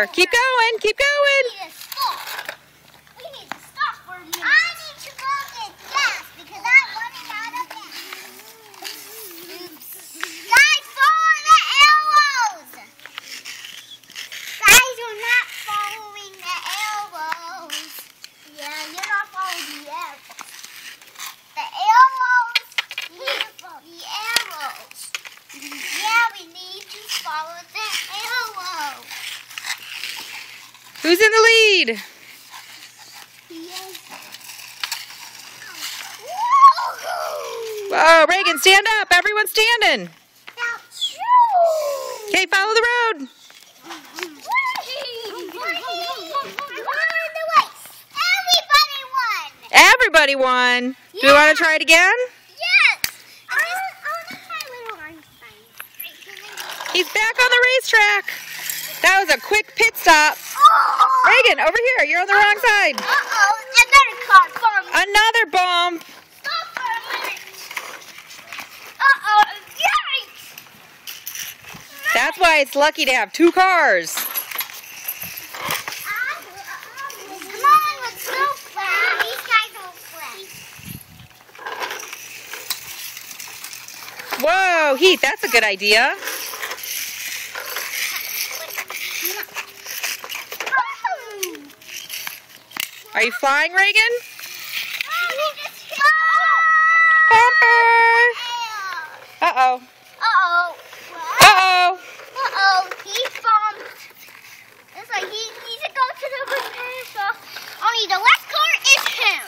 there. Keep going. Keep going. We need to stop for a minute. I need to go get gas because I'm running out of gas. Guys, follow the arrows. Guys, you're not following the arrows. Yeah, you're not following the arrows. The arrows. The arrows. Yeah, we need to follow the arrows. Who's in the lead? Whoa, Reagan, stand up. Everyone's standing. Okay, follow the road. Everybody won. Do you want to try it again? Yes. I want to try Little Einstein. He's back on the racetrack. That was a quick pit stop. Oh. Reagan, over here. You're on the wrong side. Uh-oh. Another car bumped. Another bump. Stop for a minute. Uh-oh. Yikes. That's why it's lucky to have two cars. Come on, let's go play. These guys don't play. Whoa, Heath, that's a good idea. Are you flying, Reagan? Bumper! Uh-oh. Uh-oh. Uh-oh. Uh-oh. He bumped. It's like he needs to go to the repair shop. Only the left car is him.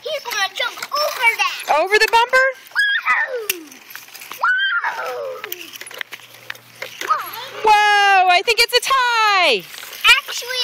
He's going to jump over that. Over the bumper? Whoa. Whoa, I think it's a tie. Actually,